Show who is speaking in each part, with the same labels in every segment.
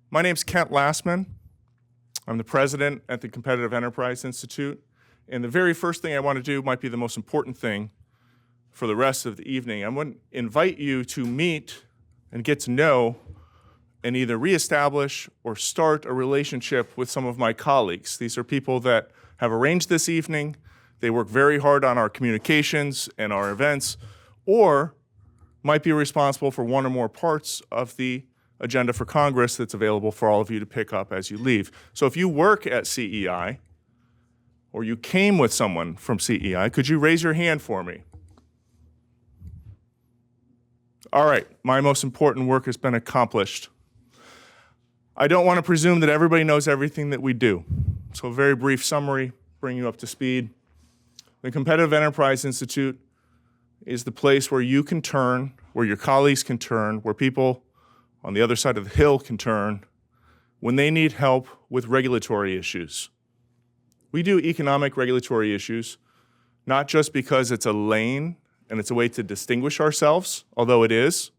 Speaker 1: My name's Kent Lassman. I'm the president at the Competitive Enterprise Institute. And the very first thing I want to do might be the most important thing for the rest of the evening. I want to invite you to meet and get to know and either reestablish or start a relationship with some of my colleagues. These are people that have arranged this evening. They work very hard on our communications and our events, or might be responsible for one or more parts of the agenda for Congress that's available for all of you to pick up as you leave. So if you work at CEI, or you came with someone from CEI, could you raise your hand for me? All right, my most important work has been accomplished. I don't want to presume that everybody knows everything that we do. So a very brief summary, bring you up to speed. The Competitive Enterprise Institute is the place where you can turn, where your colleagues can turn, where people on the other side of the hill can turn when they need help with regulatory issues. We do economic regulatory issues, not just because it's a lane and it's a way to distinguish ourselves, although it is,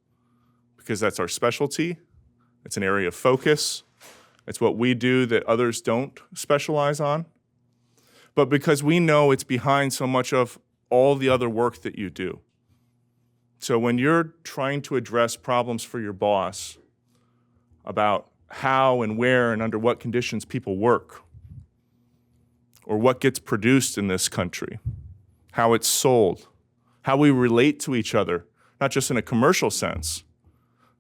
Speaker 1: because that's our specialty. It's an area of focus. It's what we do that others don't specialize on. But because we know it's behind so much of all the other work that you do. So when you're trying to address problems for your boss about how and where and under what conditions people work, or what gets produced in this country, how it's sold, how we relate to each other, not just in a commercial sense,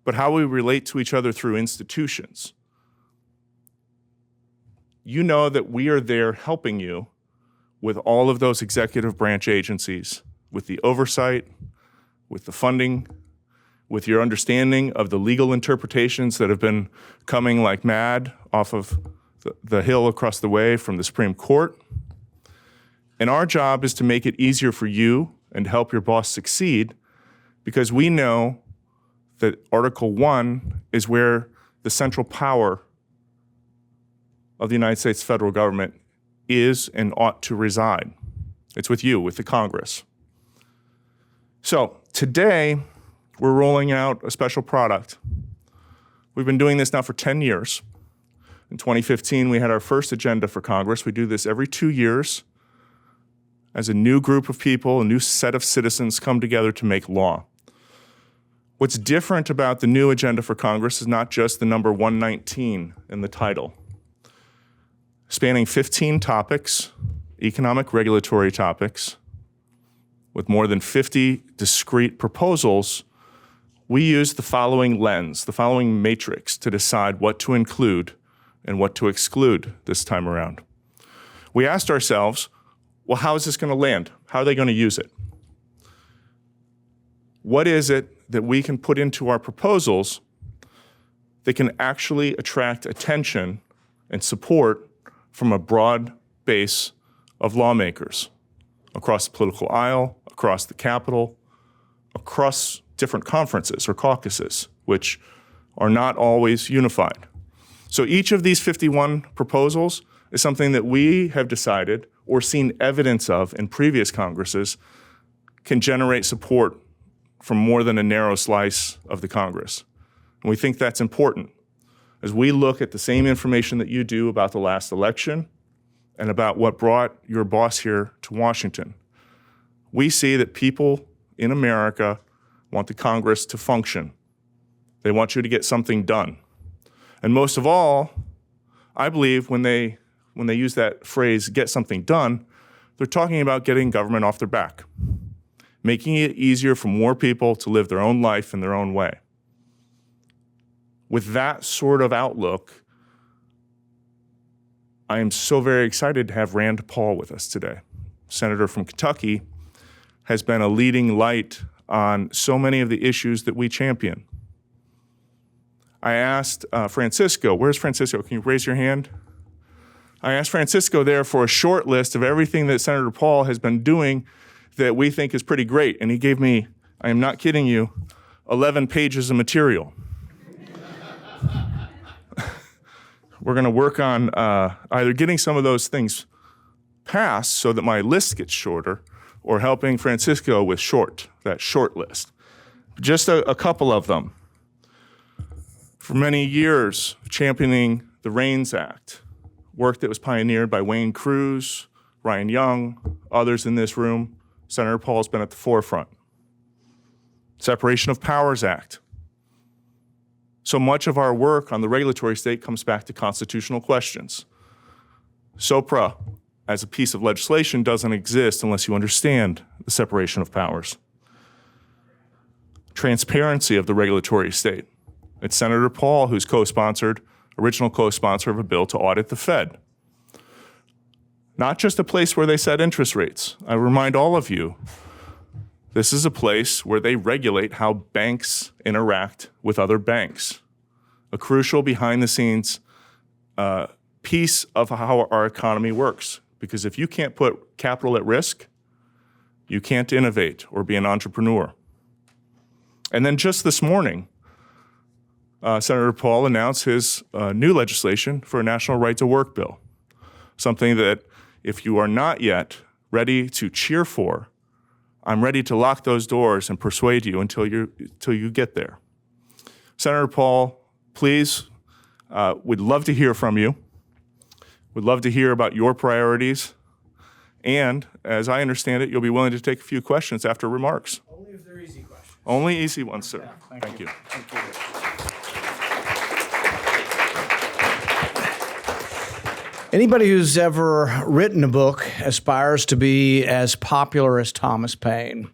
Speaker 1: but how we relate to each other through institutions. You know that we are there helping you with all of those executive branch agencies, with the oversight, with the funding, with your understanding of the legal interpretations that have been coming like mad off of the hill across the way from the Supreme Court. And our job is to make it easier for you and help your boss succeed, because we know that Article 1 is where the central power of the United States federal government is and ought to reside. It's with you, with the Congress. So today, we're rolling out a special product. We've been doing this now for 10 years. In 2015, we had our first agenda for Congress. We do this every 2 years as a new group of people, a new set of citizens come together to make law. What's different about the new agenda for Congress is not just the number 119 in the title. Spanning 15 topics, economic regulatory topics, with more than 50 discrete proposals, we use the following lens, the following matrix to decide what to include and what to exclude this time around. We asked ourselves, well, how is this going to land? How are they going to use it? What is it that we can put into our proposals that can actually attract attention and support from a broad base of lawmakers across the political aisle, across the Capitol, across different conferences or caucuses, which are not always unified. So each of these 51 proposals is something that we have decided or seen evidence of in previous Congresses can generate support from more than a narrow slice of the Congress. And we think that's important. As we look at the same information that you do about the last election and about what brought your boss here to Washington, we see that people in America want the Congress to function. They want you to get something done. And most of all, I believe when they use that phrase, get something done, they're talking about getting government off their back, making it easier for more people to live their own life in their own way. With that sort of outlook, I am so very excited to have Rand Paul with us today. Senator from Kentucky has been a leading light on so many of the issues that we champion. I asked Francisco, where's Francisco? Can you raise your hand? I asked Francisco there for a short list of everything that Senator Paul has been doing that we think is pretty great. And he gave me, I am not kidding you, 11 pages of material. We're going to work on either getting some of those things passed so that my list gets shorter, or helping Francisco with that short list. Just a couple of them. For many years, championing the REINS Act, work that was pioneered by Wayne Cruz, Ryan Young, others in this room. Senator Paul's been at the forefront. Separation of Powers Act. So much of our work on the regulatory state comes back to constitutional questions. SOPRA, as a piece of legislation, doesn't exist unless you understand the separation of powers. Transparency of the regulatory state. It's Senator Paul who's original co-sponsor of a bill to audit the Fed. Not just a place where they set interest rates. I remind all of you, this is a place where they regulate how banks interact with other banks. A crucial behind-the-scenes piece of how our economy works. Because if you can't put capital at risk, you can't innovate or be an entrepreneur. And then just this morning, Senator Paul announced his new legislation for a national right to work bill. Something that if you are not yet ready to cheer for, I'm ready to lock those doors and persuade you until you get there. Senator Paul, please, we'd love to hear from you. We'd love to hear about your priorities. And as I understand it, you'll be willing to take a few questions after remarks.
Speaker 2: Only if they're easy questions.
Speaker 1: Only easy ones, sir.
Speaker 2: Yeah,
Speaker 1: Thank you.
Speaker 2: Thank you. Anybody who's ever written a book aspires to be as popular as Thomas Paine.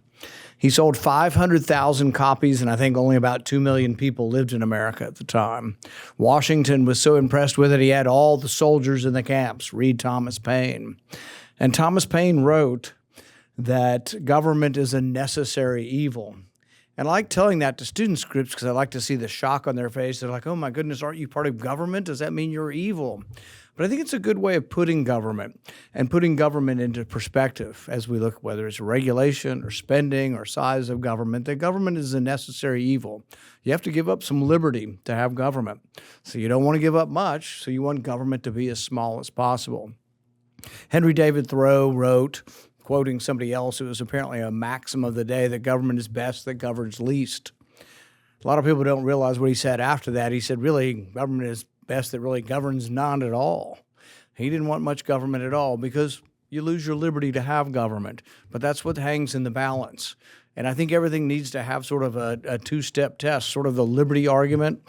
Speaker 2: He sold 500,000 copies, and I think only about 2 million people lived in America at the time. Washington was so impressed with it, he had all the soldiers in the camps read Thomas Paine. And Thomas Paine wrote that government is a necessary evil. And I like telling that to students groups because I like to see the shock on their face. They're like, oh my goodness, aren't you part of government? Does that mean you're evil? But I think it's a good way of putting government into perspective as we look, whether it's regulation or spending or size of government, that government is a necessary evil. You have to give up some liberty to have government. So you don't want to give up much, so you want government to be as small as possible. Henry David Thoreau wrote, quoting somebody else, it was apparently a maxim of the day that government is best that governs least. A lot of people don't realize what he said after that. He said, really, government is best that really governs none at all. He didn't want much government at all because you lose your liberty to have government. But that's what hangs in the balance. And I think everything needs to have sort of a two-step test, sort of the liberty argument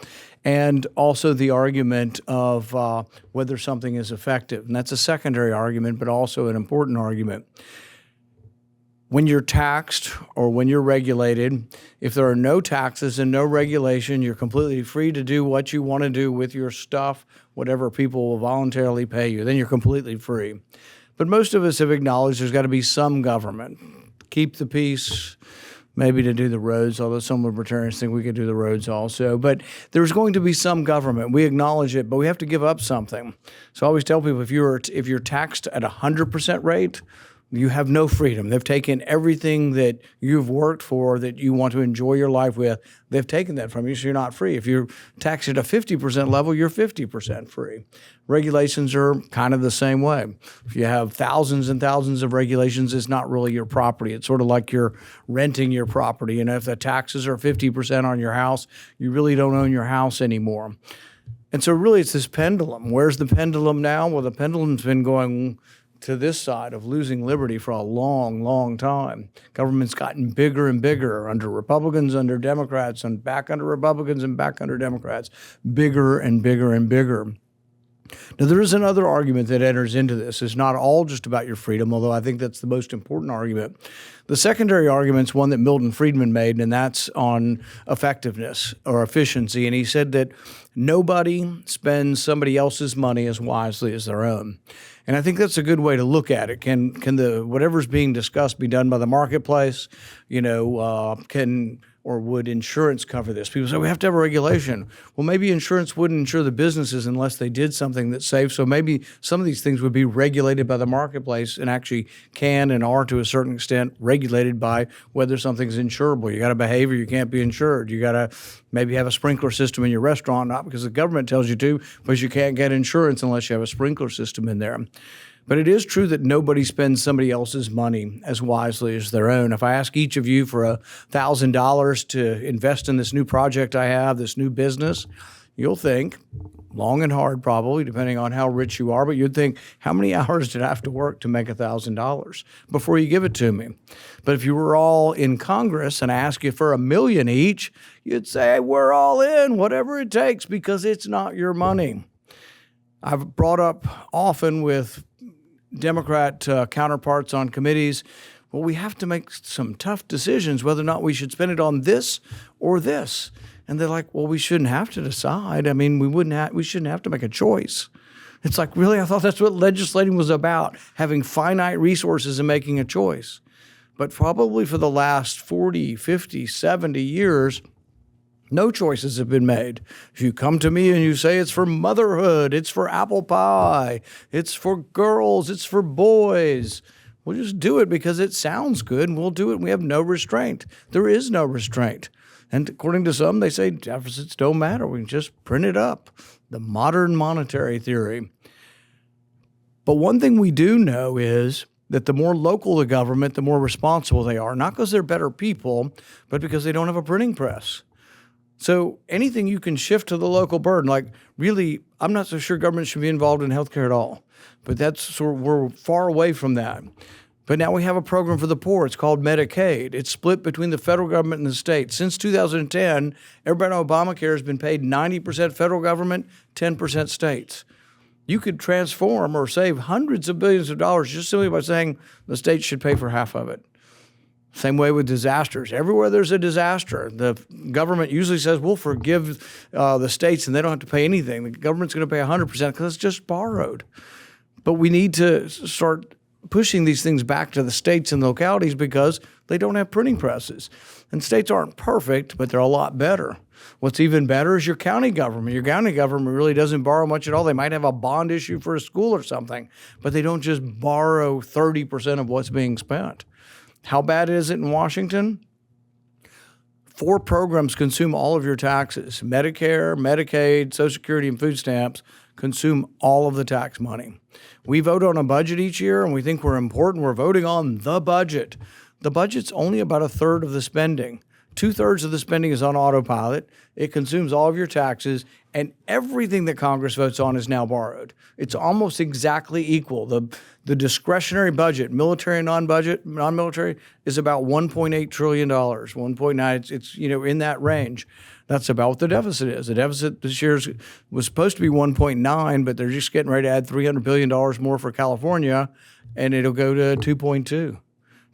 Speaker 2: and also the argument of whether something is effective. And that's a secondary argument, but also an important argument. When you're taxed or when you're regulated, if there are no taxes and no regulation, you're completely free to do what you want to do with your stuff, whatever people will voluntarily pay you. Then you're completely free. But most of us have acknowledged there's got to be some government. Keep the peace, maybe to do the roads, although some libertarians think we could do the roads also. But there's going to be some government. We acknowledge it, but we have to give up something. So I always tell people, if you're taxed at 100% rate, you have no freedom. They've taken everything that you've worked for, that you want to enjoy your life with. They've taken that from you, so you're not free. If you're taxed at a 50% level, you're 50% free. Regulations are kind of the same way. If you have thousands and thousands of regulations, it's not really your property. It's sort of like you're renting your property. You know, if the taxes are 50% on your house, you really don't own your house anymore. And so really it's this pendulum. Where's the pendulum now? Well, the pendulum's been going to this side of losing liberty for a long, long time. Government's gotten bigger and bigger under Republicans, under Democrats, and back under Republicans and back under Democrats. Bigger and bigger and bigger. Now, there is another argument that enters into this. It's not all just about your freedom, although I think that's the most important argument. The secondary argument is one that Milton Friedman made, and that's on effectiveness or efficiency. And he said that nobody spends somebody else's money as wisely as their own. And I think that's a good way to look at it. Can whatever's being discussed be done by the marketplace? Or would insurance cover this? People say, we have to have a regulation. Well, maybe insurance wouldn't insure the businesses unless they did something that's safe. So maybe some of these things would be regulated by the marketplace and actually can and are to a certain extent regulated by whether something's insurable. You got a behavior, you can't be insured. You got to maybe have a sprinkler system in your restaurant, not because the government tells you to, but you can't get insurance unless you have a sprinkler system in there. But it is true that nobody spends somebody else's money as wisely as their own. If I ask each of you for $1,000 to invest in this new project I have, this new business, you'll think, long and hard probably, depending on how rich you are, but you'd think, how many hours did I have to work to make $1,000 before you give it to me? But if you were all in Congress and I ask you for $1 million each, you'd say, we're all in, whatever it takes, because it's not your money. I've brought up often with Democrat counterparts on committees, well, we have to make some tough decisions whether or not we should spend it on this or this. And they're like, well, we shouldn't have to decide. I mean, we shouldn't have to make a choice. It's like, really? I thought that's what legislating was about, having finite resources and making a choice. But probably for the last 40, 50, 70 years, no choices have been made. If you come to me and you say it's for motherhood, it's for apple pie, it's for girls, it's for boys, we'll just do it because it sounds good and we'll do it. We have no restraint. There is no restraint. And according to some, they say deficits don't matter. We can just print it up. The modern monetary theory. But one thing we do know is that the more local the government, the more responsible they are. Not because they're better people, but because they don't have a printing press. So anything you can shift to the local burden, like really, I'm not so sure government should be involved in healthcare at all. But we're far away from that. But now we have a program for the poor. It's called Medicaid. It's split between the federal government and the state. Since 2010, everybody on Obamacare has been paid 90% federal government, 10% states. You could transform or save hundreds of billions of dollars just simply by saying the states should pay for half of it. Same way with disasters. Everywhere there's a disaster, the government usually says, we'll forgive the states and they don't have to pay anything. The government's going to pay 100% because it's just borrowed. But we need to start pushing these things back to the states and localities because they don't have printing presses. And states aren't perfect, but they're a lot better. What's even better is your county government. Your county government really doesn't borrow much at all. They might have a bond issue for a school or something, but they don't just borrow 30% of what's being spent. How bad is it in Washington? 4 programs consume all of your taxes. Medicare, Medicaid, Social Security, and food stamps consume all of the tax money. We vote on a budget each year, and we think we're important. We're voting on the budget. The budget's only about a third of the spending. 2/3 of the spending is on autopilot. It consumes all of your taxes, and everything that Congress votes on is now borrowed. It's almost exactly equal. The discretionary budget, military and non-military, is about $1.8 trillion, 1.9. It's in that range. That's about what the deficit is. The deficit this year was supposed to be 1.9, but they're just getting ready to add $300 billion more for California, and it'll go to 2.2.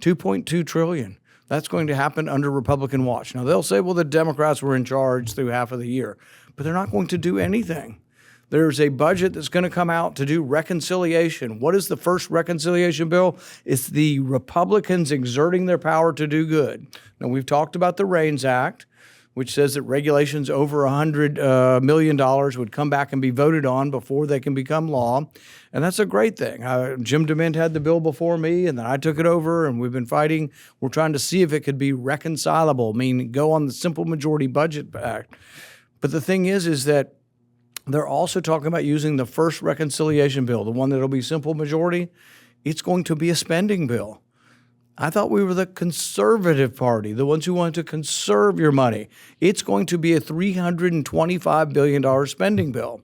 Speaker 2: 2.2 trillion. That's going to happen under Republican watch. Now, they'll say, well, the Democrats were in charge through half of the year, but they're not going to do anything. There's a budget that's going to come out to do reconciliation. What is the first reconciliation bill? It's the Republicans exerting their power to do good. Now, we've talked about the REINS Act, which says that regulations over $100 million would come back and be voted on before they can become law. And that's a great thing. Jim DeMint had the bill before me, and then I took it over, and we've been fighting. We're trying to see if it could be reconcilable, meaning go on the simple majority budget act. But the thing is that they're also talking about using the first reconciliation bill, the one that'll be simple majority. It's going to be a spending bill. I thought we were the conservative party, the ones who wanted to conserve your money. It's going to be a $325 billion spending bill.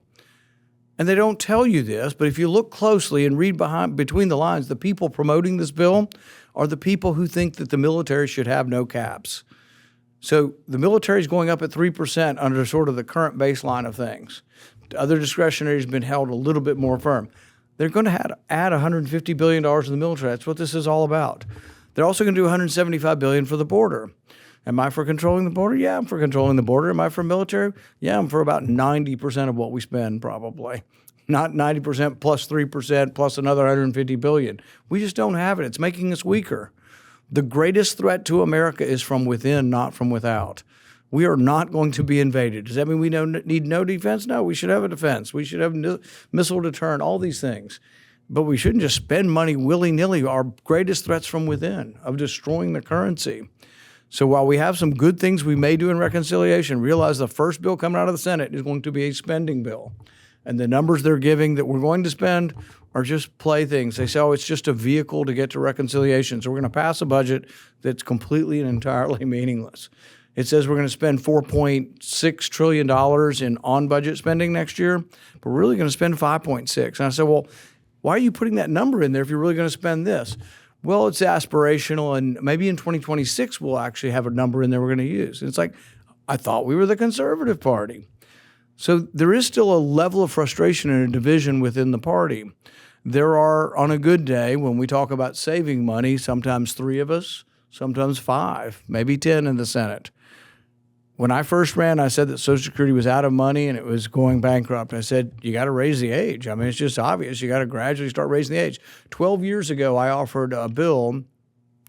Speaker 2: And they don't tell you this, but if you look closely and read between the lines, the people promoting this bill are the people who think that the military should have no caps. So the military is going up at 3% under sort of the current baseline of things. Other discretionary has been held a little bit more firm. They're going to add $150 billion in the military. That's what this is all about. They're also going to do $175 billion for the border. Am I for controlling the border? Yeah, I'm for controlling the border. Am I for military? Yeah, I'm for about 90% of what we spend, probably. Not 90% plus 3% plus another $150 billion. We just don't have it. It's making us weaker. The greatest threat to America is from within, not from without. We are not going to be invaded. Does that mean we need no defense? No, we should have a defense. We should have missile deterrent, all these things. But we shouldn't just spend money willy-nilly. Our greatest threat's from within, of destroying the currency. So while we have some good things we may do in reconciliation, realize the first bill coming out of the Senate is going to be a spending bill. And the numbers they're giving that we're going to spend are just playthings. They say, oh, it's just a vehicle to get to reconciliation. So we're going to pass a budget that's completely and entirely meaningless. It says we're going to spend $4.6 trillion in on-budget spending next year, but we're really going to spend 5.6. And I said, well, why are you putting that number in there if you're really going to spend this? Well, it's aspirational, and maybe in 2026 we'll actually have a number in there we're going to use. And it's like, I thought we were the conservative party. So there is still a level of frustration and a division within the party. There are, on a good day, when we talk about saving money, sometimes 3 of us, sometimes 5, maybe 10 in the Senate. When I first ran, I said that Social Security was out of money and it was going bankrupt. I said, you got to raise the age. I mean, it's just obvious. You got to gradually start raising the age. 12 years ago, I offered a bill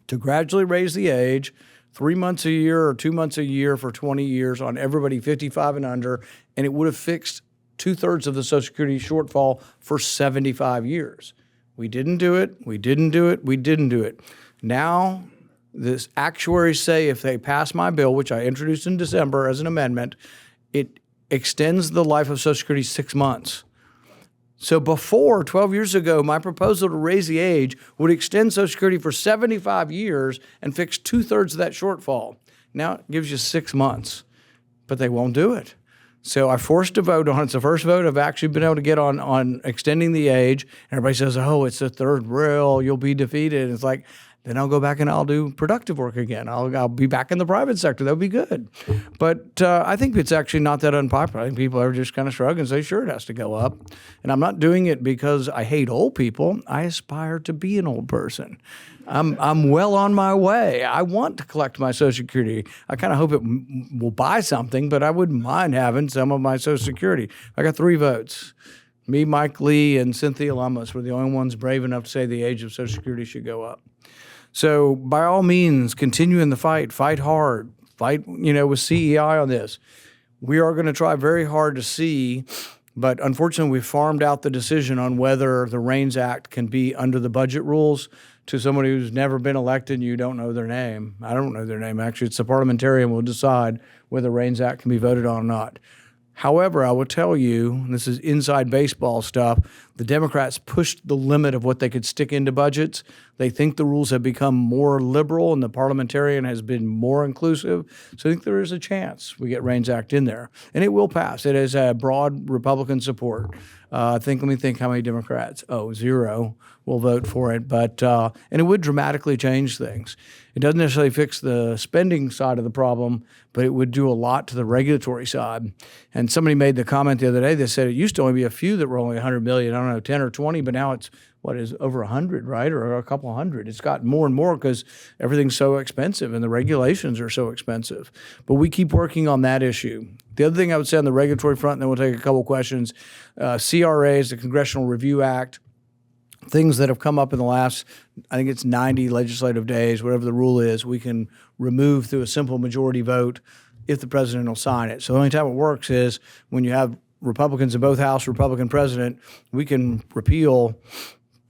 Speaker 2: to gradually raise the age 3 months a year or 2 months a year for 20 years on everybody 55 and under, and it would have fixed 2/3 of the Social Security shortfall for 75 years. We didn't do it. We didn't do it. We didn't do it. Now, the actuaries say if they pass my bill, which I introduced in December as an amendment, it extends the life of Social Security 6 months. So before, 12 years ago, my proposal to raise the age would extend Social Security for 75 years and fix 2/3 of that shortfall. Now it gives you 6 months, but they won't do it. So I forced a vote on it. It's the first vote I've actually been able to get on extending the age. Everybody says, oh, it's the third rail, you'll be defeated. And it's like, then I'll go back and I'll do productive work again. I'll be back in the private sector. That'll be good. But I think it's actually not that unpopular. I think people are just kind of shrug and say, sure, it has to go up. And I'm not doing it because I hate old people. I aspire to be an old person. I'm well on my way. I want to collect my Social Security. I kind of hope it will buy something, but I wouldn't mind having some of my Social Security. I got 3 votes. Me, Mike Lee, and Cynthia Lummis were the only ones brave enough to say the age of Social Security should go up. So by all means, continue in the fight. Fight hard. Fight, with CEI on this. We are going to try very hard to see, but unfortunately we farmed out the decision on whether the REINS Act can be under the budget rules to somebody who's never been elected and you don't know their name. I don't know their name, actually. It's the parliamentarian will decide whether the REINS Act can be voted on or not. However, I will tell you, and this is inside baseball stuff, the Democrats pushed the limit of what they could stick into budgets. They think the rules have become more liberal and the parliamentarian has been more inclusive. So I think there is a chance we get REINS Act in there. And it will pass. It has a broad Republican support. Let me think how many Democrats. 0 will vote for it. But and it would dramatically change things. It doesn't necessarily fix the spending side of the problem, but it would do a lot to the regulatory side. And somebody made the comment the other day that said it used to only be a few that were only 100 million, I don't know, 10 or 20, but now it's, over 100, right? Or a couple hundred. It's gotten more and more because everything's so expensive and the regulations are so expensive. But we keep working on that issue. The other thing I would say on the regulatory front, and then we'll take a couple questions, CRAs, the Congressional Review Act, things that have come up in the last, I think it's 90 legislative days, whatever the rule is, we can remove through a simple majority vote if the president will sign it. So the only time it works is when you have Republicans in both House, Republican president, we can repeal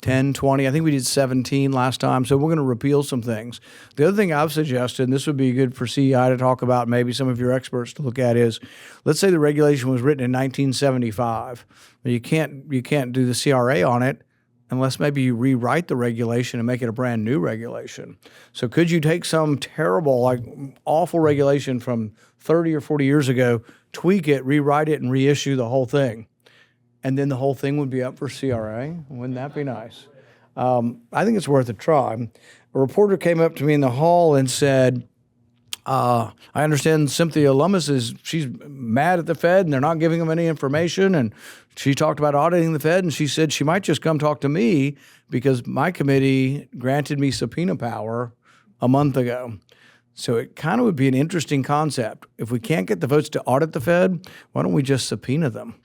Speaker 2: 10, 20, I think we did 17 last time, so we're going to repeal some things. The other thing I've suggested, and this would be good for CEI to talk about, maybe some of your experts to look at, is let's say the regulation was written in 1975. You can't do the CRA on it unless maybe you rewrite the regulation and make it a brand new regulation. So could you take some terrible, awful regulation from 30 or 40 years ago, tweak it, rewrite it, and reissue the whole thing? And then the whole thing would be up for CRA. Wouldn't that be nice? I think it's worth a try. A reporter came up to me in the hall and said, I understand Cynthia Lummis she's mad at the Fed and they're not giving them any information. And she talked about auditing the Fed and she said she might just come talk to me because my committee granted me subpoena power a month ago. So it kind of would be an interesting concept. If we can't get the votes to audit the Fed, why don't we just subpoena them?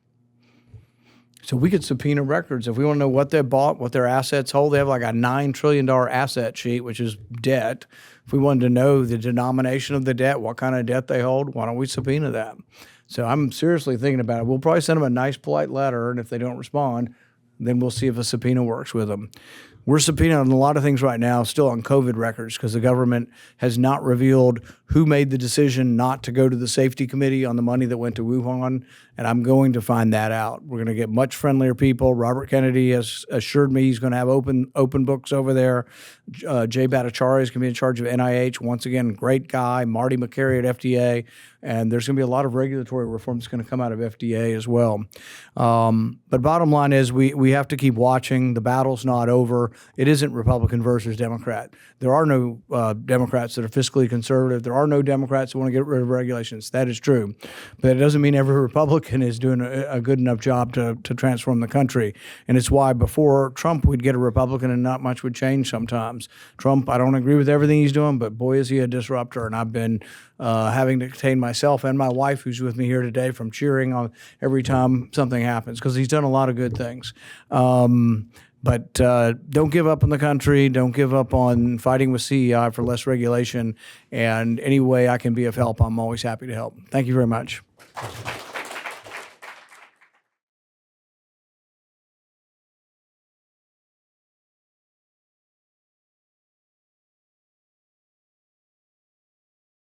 Speaker 2: So we could subpoena records. If we want to know what they bought, what their assets hold, they have like a $9 trillion asset sheet, which is debt. If we wanted to know the denomination of the debt, what kind of debt they hold, why don't we subpoena that? So I'm seriously thinking about it. We'll probably send them a nice, polite letter, and if they don't respond, then we'll see if a subpoena works with them. We're subpoenaed on a lot of things right now, still on COVID records, because the government has not revealed who made the decision not to go to the safety committee on the money that went to Wuhan, and I'm going to find that out. We're going to get much friendlier people. Robert Kennedy has assured me he's going to have open books over there. Jay Bhattacharya is going to be in charge of NIH. Once again, great guy. Marty McCary at FDA. And there's going to be a lot of regulatory reform that's going to come out of FDA as well. But bottom line is we have to keep watching. The battle's not over. It isn't Republican versus Democrat. There are no Democrats that are fiscally conservative. There are no Democrats who want to get rid of regulations. That is true. But it doesn't mean every Republican is doing a good enough job to transform the country. And it's why before Trump, we'd get a Republican and not much would change sometimes. Trump, I don't agree with everything he's doing, but boy, is he a disruptor. And I've been having to contain myself and my wife, who's with me here today, from cheering on every time something happens, because he's done a lot of good things. But don't give up on the country. Don't give up on fighting with CEI for less regulation. And any way I can be of help, I'm always happy to help. Thank you very much.